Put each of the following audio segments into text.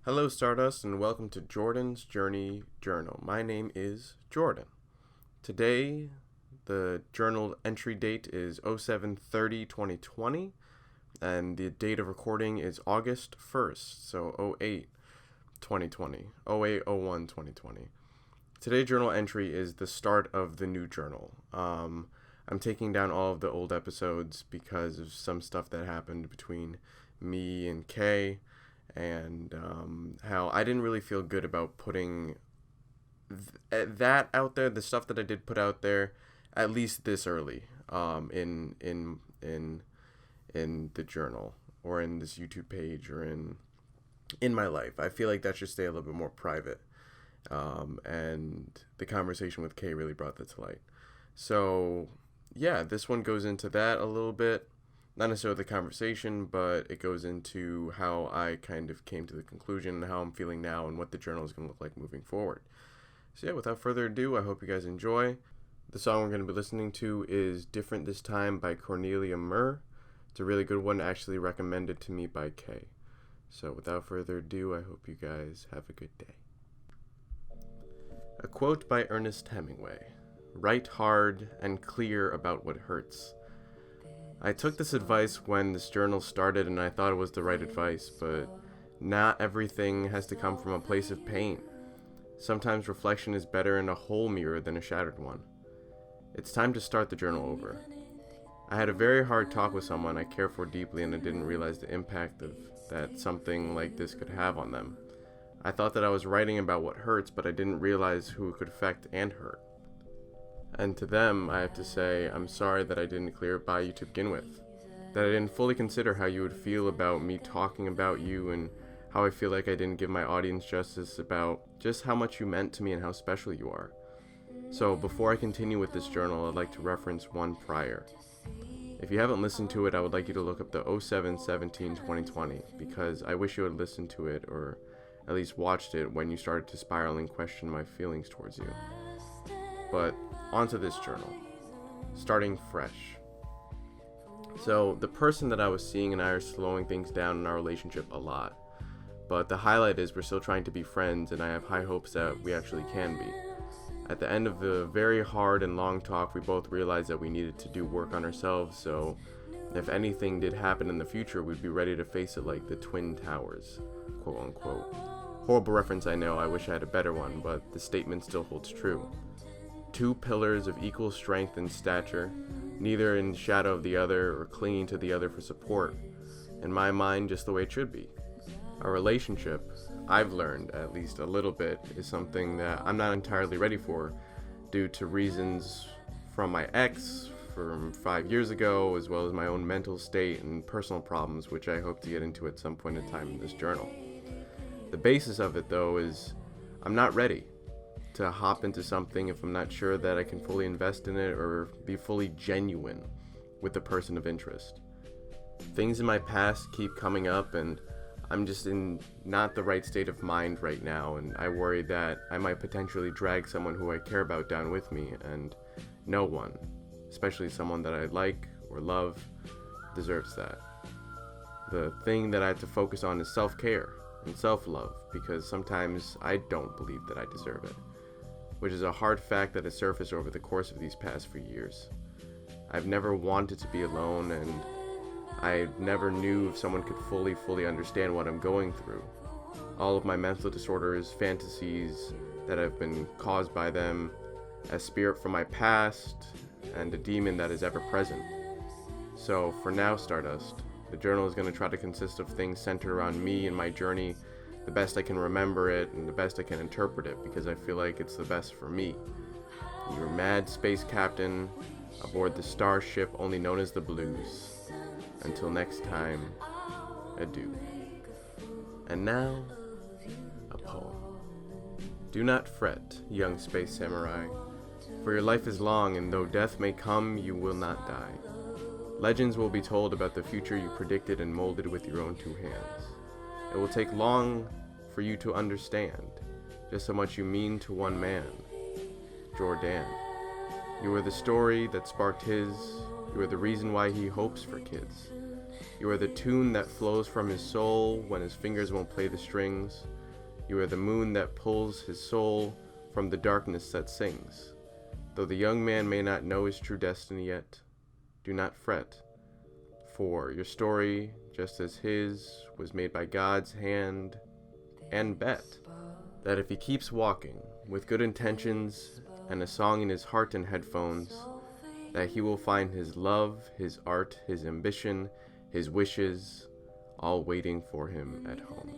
Hello, Stardust, and welcome to Jordan's Journey Journal. My name is Jordan. Today, the journal entry date is 07/30/2020, and the date of recording is August 1st, so 08/2020, 08/01/2020. Today's journal entry is the start of the new journal. I'm taking down all of the old episodes because of some stuff that happened between me and Kay, and how I didn't really feel good about putting that out there, the stuff that I did put out there, at least this early, in the journal or in this YouTube page or in my life. I feel like that should stay a little bit more private, and the conversation with Kay really brought that to light. So yeah, this one goes into that a little bit. Not necessarily the conversation, but it goes into how I kind of came to the conclusion and how I'm feeling now and what the journal is going to look like moving forward. So yeah, without further ado, I hope you guys enjoy. The song we're going to be listening to is Different This Time by Cornelia Murr. It's a really good one, actually recommended to me by Kay. So without further ado, I hope you guys have a good day. A quote by Ernest Hemingway. Write hard and clear about what hurts. I took this advice when this journal started and I thought it was the right advice, but not everything has to come from a place of pain. Sometimes reflection is better in a whole mirror than a shattered one. It's time to start the journal over. I had a very hard talk with someone I care for deeply, and I didn't realize the impact of that something like this could have on them. I thought that I was writing about what hurts, but I didn't realize who it could affect and hurt. And to them, I have to say, I'm sorry that I didn't clear it by you to begin with. That I didn't fully consider how you would feel about me talking about you, and how I feel like I didn't give my audience justice about just how much you meant to me and how special you are. So before I continue with this journal, I'd like to reference one prior. If you haven't listened to it, I would like you to look up the 07/17/2020, because I wish you had listened to it, or at least watched it, when you started to spiral and question my feelings towards you. But onto this journal, starting fresh. So the person that I was seeing and I are slowing things down in our relationship a lot, but the highlight is we're still trying to be friends, and I have high hopes that we actually can be. At the end of the very hard and long talk, we both realized that we needed to do work on ourselves, so if anything did happen in the future, we'd be ready to face it like the Twin Towers, quote unquote. Horrible reference, I know, I wish I had a better one, but the statement still holds true. Two pillars of equal strength and stature, neither in shadow of the other or clinging to the other for support. In my mind, just the way it should be. Our relationship, I've learned at least a little bit, is something that I'm not entirely ready for due to reasons from my ex from 5 years ago, as well as my own mental state and personal problems, which I hope to get into at some point in time in this journal. The basis of it, though, is I'm not ready to hop into something if I'm not sure that I can fully invest in it or be fully genuine with the person of interest. Things in my past keep coming up, and I'm just in not the right state of mind right now, and I worry that I might potentially drag someone who I care about down with me, and no one, especially someone that I like or love, deserves that. The thing that I have to focus on is self-care and self-love, because sometimes I don't believe that I deserve it, which is a hard fact that has surfaced over the course of these past few years. I've never wanted to be alone, and I never knew if someone could fully understand what I'm going through. All of my mental disorders, fantasies that have been caused by them, a spirit from my past, and a demon that is ever present. So for now, Stardust, the journal is going to try to consist of things centered around me and my journey, the best I can remember it and the best I can interpret it, because I feel like it's the best for me. Your mad space captain aboard the starship only known as the Blues. Until next time, adieu. And now, a poem. Do not fret, young space samurai, for your life is long, and though death may come, you will not die. Legends will be told about the future you predicted and molded with your own two hands. It will take long for you to understand just how much you mean to one man, Jordan. You are the story that sparked his. You are the reason why he hopes for kids. You are the tune that flows from his soul when his fingers won't play the strings. You are the moon that pulls his soul from the darkness that sings. Though the young man may not know his true destiny yet, do not fret, for your story, just as his, was made by God's hand, and bet that if he keeps walking with good intentions and a song in his heart and headphones, that he will find his love, his art, his ambition, his wishes, all waiting for him at home.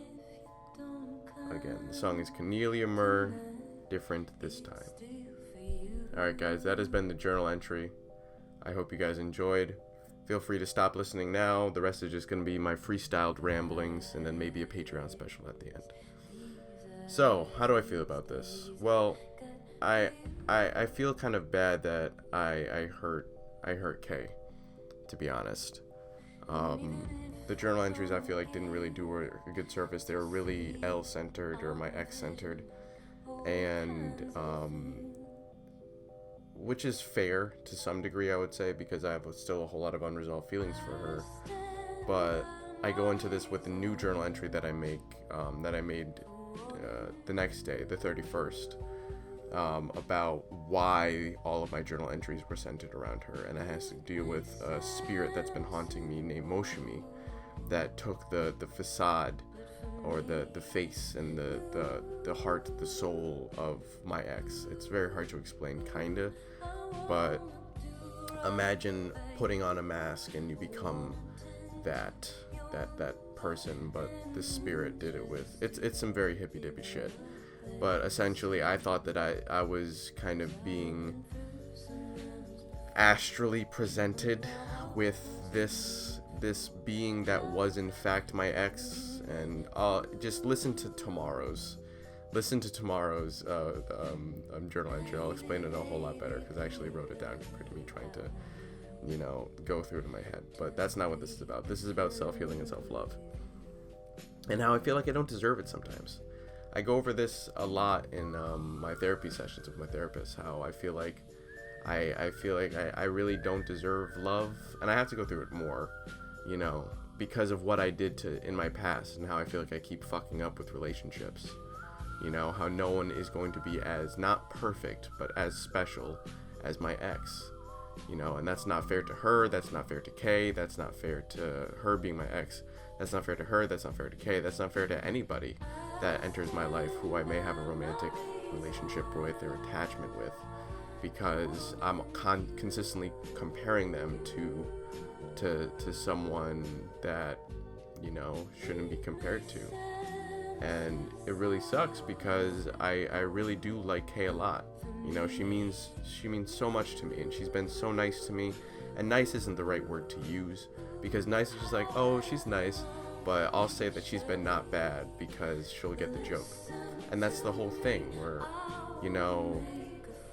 Again, the song is Cornelia Murr, Different This Time. Alright guys, that has been the journal entry. I hope you guys enjoyed. Feel free to stop listening now. The rest is just going to be my freestyled ramblings and then maybe a Patreon special at the end. So, how do I feel about this? Well, I feel kind of bad that I hurt Kay, to be honest. The journal entries I feel like didn't really do a good service. They were really L-centered or my ex-centered, and which is fair to some degree, I would say, because I have still a whole lot of unresolved feelings for her. But I go into this with a new journal entry that I made the next day, the 31st, about why all of my journal entries were centered around her, and it has to deal with a spirit that's been haunting me named Moshimi, that took the facade, or the face and the heart, the soul of my ex. It's very hard to explain, kinda, but imagine putting on a mask and you become that person, but the spirit did it with, it's some very hippy dippy shit. But essentially I thought that I was kind of being astrally presented with this being that was in fact my ex. And just listen to tomorrow's journal entry. I'll explain it a whole lot better because I actually wrote it down compared to me trying to go through it in my head. But that's not what this is about. This is about self-healing and self-love, and how I feel like I don't deserve it sometimes. I go over this a lot in my therapy sessions with my therapist, how I feel like I really don't deserve love, and I have to go through it more, because of what I did in my past, and how I feel like I keep fucking up with relationships. How no one is going to be as, not perfect, but as special as my ex. And that's not fair to her, that's not fair to Kay, that's not fair to her being my ex, that's not fair to her, that's not fair to Kay, that's not fair to anybody that enters my life who I may have a romantic relationship with or attachment with, because I'm consistently comparing them to someone that shouldn't be compared to. And it really sucks because I really do like Kay a lot. She means so much to me, and she's been so nice to me. And nice isn't the right word to use, because nice is just like, oh, she's nice, but I'll say that she's been not bad because she'll get the joke. And that's the whole thing, where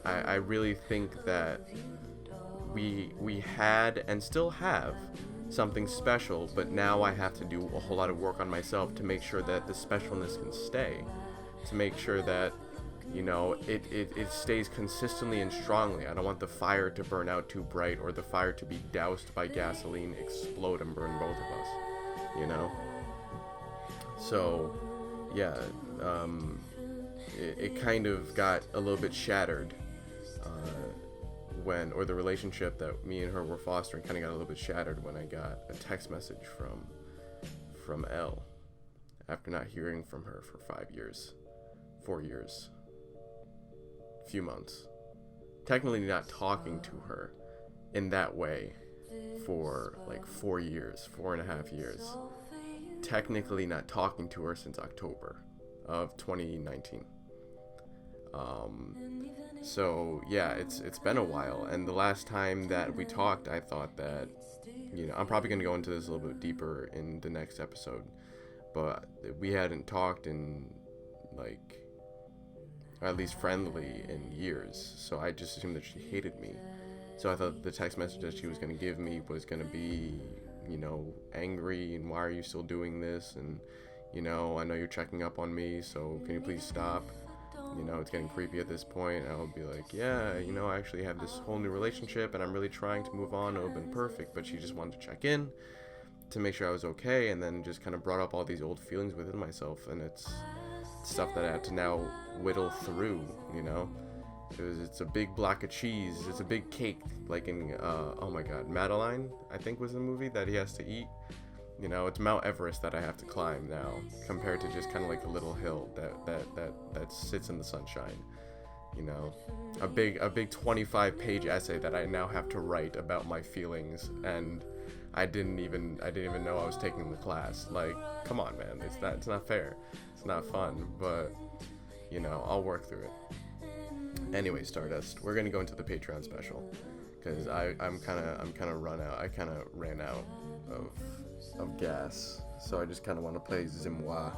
I really think that we had and still have something special, but now I have to do a whole lot of work on myself to make sure that the specialness can stay, to make sure that it stays consistently and strongly. I don't want the fire to burn out too bright, or the fire to be doused by gasoline, explode and burn both of us, so yeah, it kind of got a little bit shattered or the relationship that me and her were fostering kind of got a little bit shattered when I got a text message from Elle after not hearing from her for 4 years, few months, technically not talking to her in that way for like 4.5 years, technically not talking to her since October of 2019. So yeah, it's been a while, and the last time that we talked, I thought that, I'm probably going to go into this a little bit deeper in the next episode, but we hadn't talked in, like, or at least friendly, in years, so I just assumed that she hated me. So I thought the text message that she was going to give me was going to be, angry, and why are you still doing this, and, I know you're checking up on me, so can you please stop? It's getting creepy at this point. I would be like, yeah, I actually have this whole new relationship, and I'm really trying to move on. It would have been perfect, but she just wanted to check in. to make sure I was okay, and then just kind of brought up all these old feelings within myself, and it's stuff that I have to now whittle through, you know. It's a big block of cheese, it's a big cake, like in oh my god, Madeline, I think was the movie that he has to eat. You know, it's Mount Everest that I have to climb now, compared to just kind of like a little hill that sits in the sunshine. You know, a big 25-page essay that I now have to write about my feelings, and I didn't even know I was taking the class. Like, come on, man, it's not fair, it's not fun, but you know, I'll work through it. Anyway, Stardust, we're gonna go into the Patreon special, because I'm kind of ran out of gas, so I just kind of want to play Zimwa,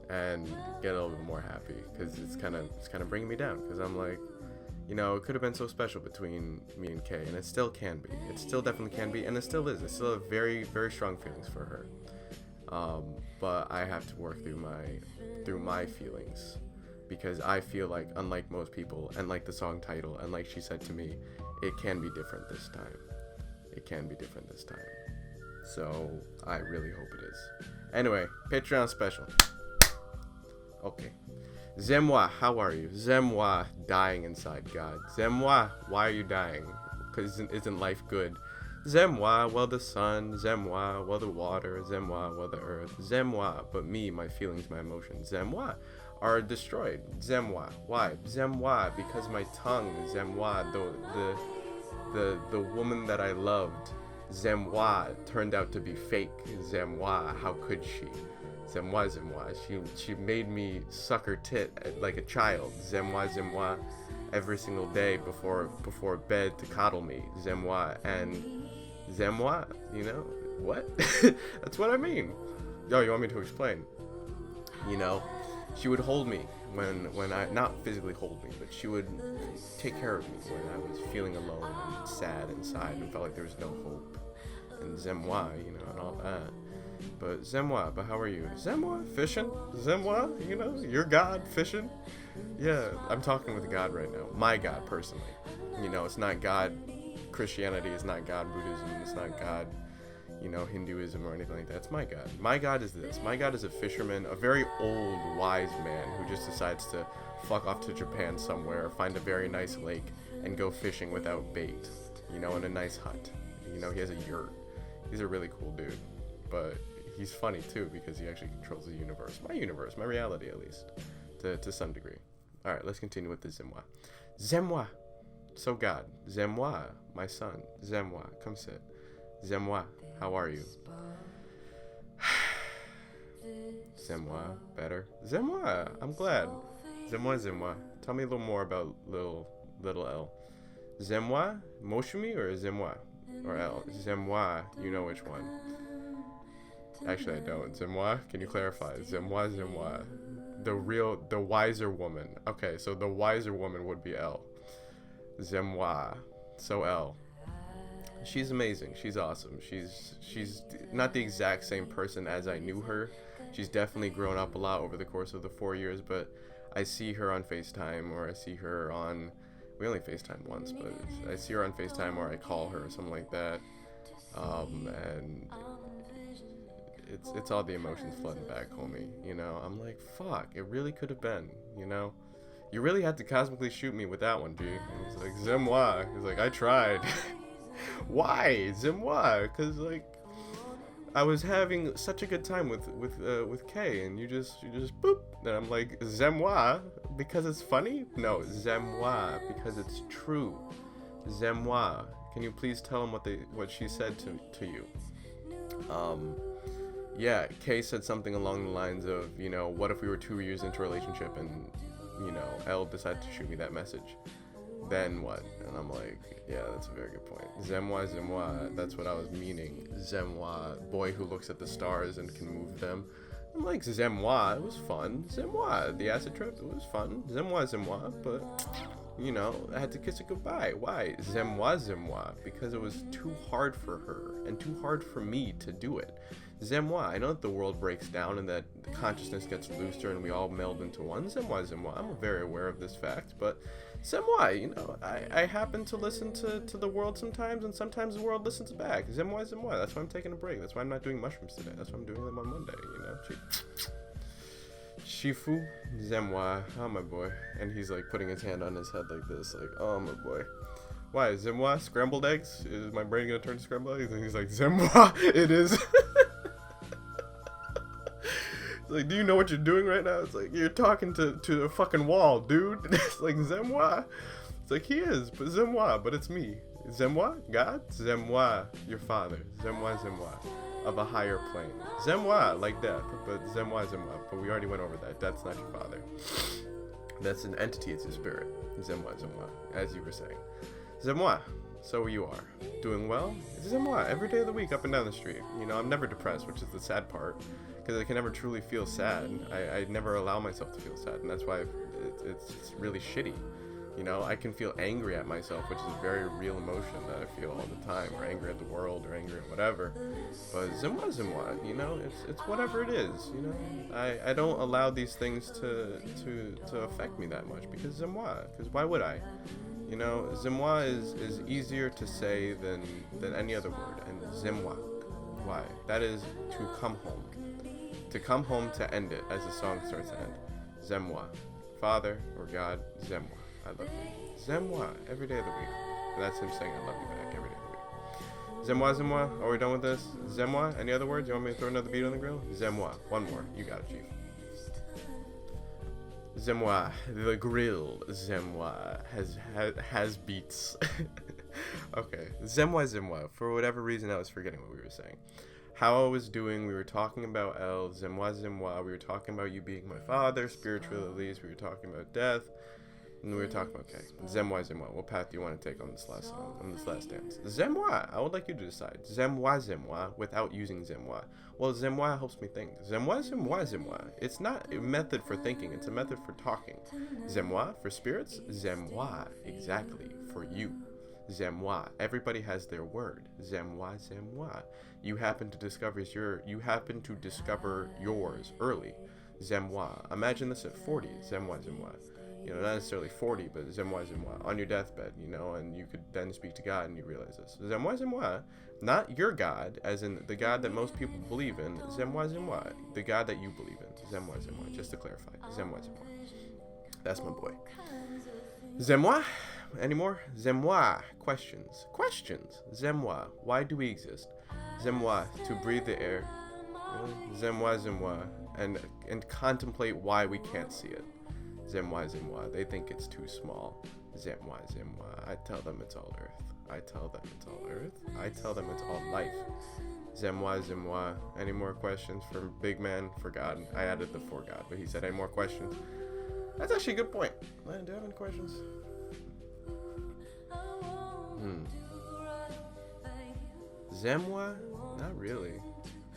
and get a little bit more happy, because it's kind of bringing me down, because I'm like, you know, it could have been so special between me and Kay, and it still can be, it still definitely can be, and it still is. I still have very, very strong feelings for her, but I have to work through my feelings, because I feel like, unlike most people, and like the song title, and like she said to me, it can be different this time. It can be different this time. So I really hope it is. Anyway, Patreon special. Okay. Zemwa, how are you? Zemwa, dying inside God. Zemwa, why are you dying? Because isn't life good? Zemwa, well the sun. Zemwa, well the water. Zemwa, well the earth. Zemwa, but me, my feelings, my emotions. Zemwa are destroyed. Zemwa, why? Zemwa, because my tongue. Zemwa, the woman that I loved. Zemwa turned out to be fake. Zemwa, how could she? Zemwa, she made me suck her tit like a child. Zemwa, every single day before bed to coddle me. Zemwa, and Zemwa, you know what? That's what I mean. Yo, you want me to explain? You know, she would hold me when I, not physically hold me, but she would take care of me when I was feeling alone and sad inside and felt like there was no hope. And Zemwa, you know, and all that. But Zemwa, but how are you? Zemwa, fishing? Zemwa, you know, your God, fishing? Yeah, I'm talking with God right now. My God, personally. You know, it's not God Christianity, it's not God Buddhism, it's not God, you know, Hinduism or anything like that. It's my God. My God is this. My God is a fisherman, a very old, wise man who just decides to fuck off to Japan somewhere, find a very nice lake, and go fishing without bait, you know, in a nice hut. You know, he has a yurt. He's a really cool dude. But he's funny too, because he actually controls the universe, my reality at least, to some degree. All right, let's continue with the Zemwa. Zemwa, so God. Zemwa, my son. Zemwa, come sit. Zemwa, how are you? Zemwa, better. Zemwa, I'm glad. Zemwa. Tell me a little more about little L. Zemwa, Moshumi or Zemwa? Or L? Zemwa, you know which one. Actually, I don't. Zemwa, can you clarify? Zemwa. The wiser woman. Okay, so the wiser woman would be L. Zemwa. So L. She's amazing. She's awesome. She's not the exact same person as I knew her. She's definitely grown up a lot over the course of the 4 years, but I see her on FaceTime, or I see her on... We only FaceTime once, but I see her on FaceTime, or I call her or something like that. And... It's all the emotions flooding back, homie, you know? I'm like, fuck, it really could have been, you know? You really had to cosmically shoot me with that one, G. And he's like, Zemwa. He's like, I tried. Why? Zemwa? Because, like, I was having such a good time with Kay, and you just boop. And I'm like, Zemwa? Because it's funny? No, Zemwa, because it's true. Zemwa. Can you please tell him what she said to you? Yeah, Kay said something along the lines of, you know, what if we were 2 years into a relationship and, you know, Elle decided to shoot me that message? Then what? And I'm like, yeah, that's a very good point. Zemwa, that's what I was meaning. Zemwa, boy who looks at the stars and can move them. I'm like, Zemwa, it was fun. Zemwa, the acid trip, it was fun. Zemwa, but, you know, I had to kiss it goodbye. Why? Zemwa, because it was too hard for her and too hard for me to do it. Zemwa. I know that the world breaks down and that the consciousness gets looser and we all meld into one. Zemwa. I'm very aware of this fact, but Zemwa, you know, I happen to listen to the world sometimes, and sometimes the world listens back. Zemwa. That's why I'm taking a break. That's why I'm not doing mushrooms today. That's why I'm doing them on Monday, you know. Shifu Zemwa. Oh, my boy. And he's like putting his hand on his head like this, like, oh, my boy. Why, Zemwa? Scrambled eggs? Is my brain gonna turn to scrambled eggs? And he's like, Zemwa, it is. It's like, do you know what you're doing right now? It's like, you're talking to a fucking wall, dude. It's like, Zemwa. It's like, he is, but Zemwa, but it's me. Zemwa, God? Zemwa, your father. Zemwa. Of a higher plane. Zemwa, like death, but Zemwa. But we already went over that. Death's not your father. That's an entity, it's a spirit. Zemwa, as you were saying. Zemwa, so you are. Doing well? Zemwa, every day of the week, up and down the street. You know, I'm never depressed, which is the sad part, because I can never truly feel sad. I never allow myself to feel sad, and that's why it's really shitty. You know, I can feel angry at myself, which is a very real emotion that I feel all the time, or angry at the world, or angry at whatever. But Zemwa, you know, it's whatever it is, you know. I don't allow these things to affect me that much, because Zemwa, because why would I? You know, Zemwa is easier to say than any other word, and Zemwa, why? That is to come home. To come home, to end it, as the song starts to end. Zemwa, Father or God, Zemwa. I love you. Zemwa, every day of the week. And that's him saying I love you back every day of the week. Zemwa. Are we done with this? Zemwa, any other words? You want me to throw another beat on the grill? Zemwa. One more. You got it, Chief. Zemwa. The grill. Zemwa. Has beats. Okay. Zemwa. For whatever reason, I was forgetting what we were saying. How I was doing, we were talking about El. Zemwa. We were talking about you being my father, spiritually at least. We were talking about death. And we were talking about, okay, Zemwa. What path do you want to take on this last song, on this last dance? Zemwa. I would like you to decide. Zemwa, without using Zemwa. Well, Zemwa helps me think. Zemwa. It's not a method for thinking. It's a method for talking. Zemwa for spirits. Zemwa, exactly, for you. Zemwa. Everybody has their word. Zemwa. You happen to discover yours early. Zemwa. Imagine this at 40. Zemwa. You know, not necessarily 40, but Zemwa, on your deathbed, you know, and you could then speak to God and you realize this. Zemwa, not your God, as in the God that most people believe in. Zemwa, the God that you believe in. Zemwa, just to clarify. Zemwa. That's my boy. Zemwa, any more? Zemwa, questions. Zemwa, why do we exist? Zemwa, to breathe the air. Zemwa, and contemplate why we can't see it. Zemwa, they think it's too small. Zemwa, I tell them it's all earth. I tell them it's all life. Zemwa, any more questions for big man, for God? I added the for God, but he said, any more questions? That's actually a good point. Do you have any questions? Zemwa? Not really.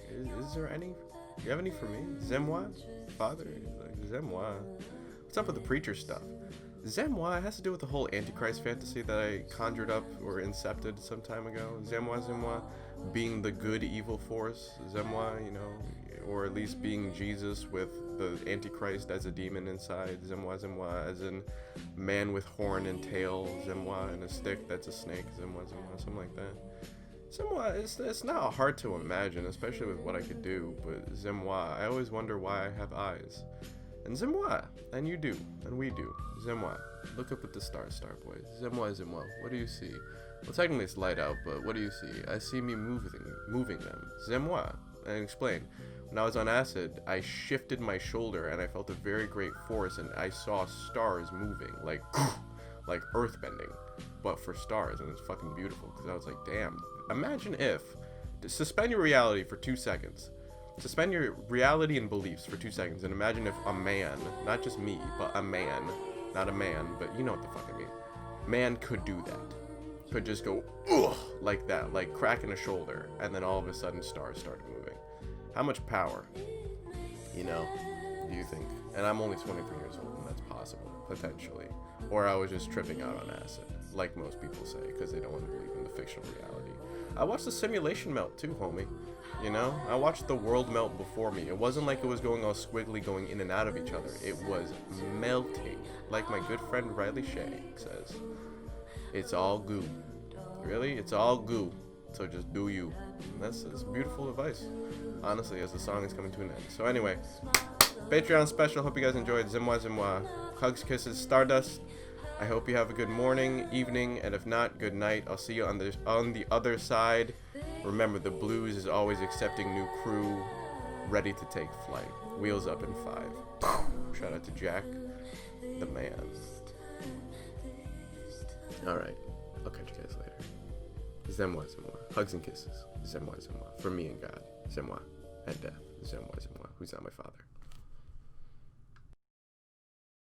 Is there any? Do you have any for me? Zemwa? Father? Zemwa. What's up with the preacher stuff? Zemwa has to do with the whole Antichrist fantasy that I conjured up or incepted some time ago. Zemwa, being the good evil force. Zemwa, you know, or at least being Jesus with the Antichrist as a demon inside. Zemwa, as in man with horn and tail. Zemwa, and a stick that's a snake. Zemwa, something like that. Zemwa, it's not hard to imagine, especially with what I could do, but Zemwa, I always wonder why I have eyes. And Zemwa, and you do, and we do. Zemwa, look up at the stars, star boy. Zemwa, what do you see? Well, technically it's light out, but what do you see? I see me moving them. Zemwa, and explain. When I was on acid, I shifted my shoulder, and I felt a very great force, and I saw stars moving, like earth bending, but for stars, and it's fucking beautiful, because I was like, damn. Imagine if, suspend your reality for 2 seconds. Suspend your reality and beliefs for 2 seconds and imagine if a man, not just me, but a man, not a man, but you know what the fuck I mean. Man could do that. Could just go, ugh, like that, like cracking a shoulder, and then all of a sudden stars started moving. How much power, you know, do you think? And I'm only 23 years old, and that's possible, potentially. Or I was just tripping out on acid, like most people say, because they don't want to believe in the fictional reality. I watched the simulation melt too, homie. You know, I watched the world melt before me. It wasn't like it was going all squiggly, going in and out of each other. It was melting, like my good friend Riley Shea says. It's all goo. Really, it's all goo. So just do you. And that's beautiful advice, honestly, as the song is coming to an end. So anyway, Patreon special. Hope you guys enjoyed. Zimwa Zimwa. Hugs, kisses, Stardust. I hope you have a good morning, evening, and if not, good night. I'll see you on the other side. Remember, the blues is always accepting new crew, ready to take flight. Wheels up in 5. Shout out to Jack, the man. All right, I'll catch you guys later. Zimwa Zimwa. Hugs and kisses. Zimwa Zimwa. For me and God. Zimwa and death. Zimwa Zimwa. Who's not my father?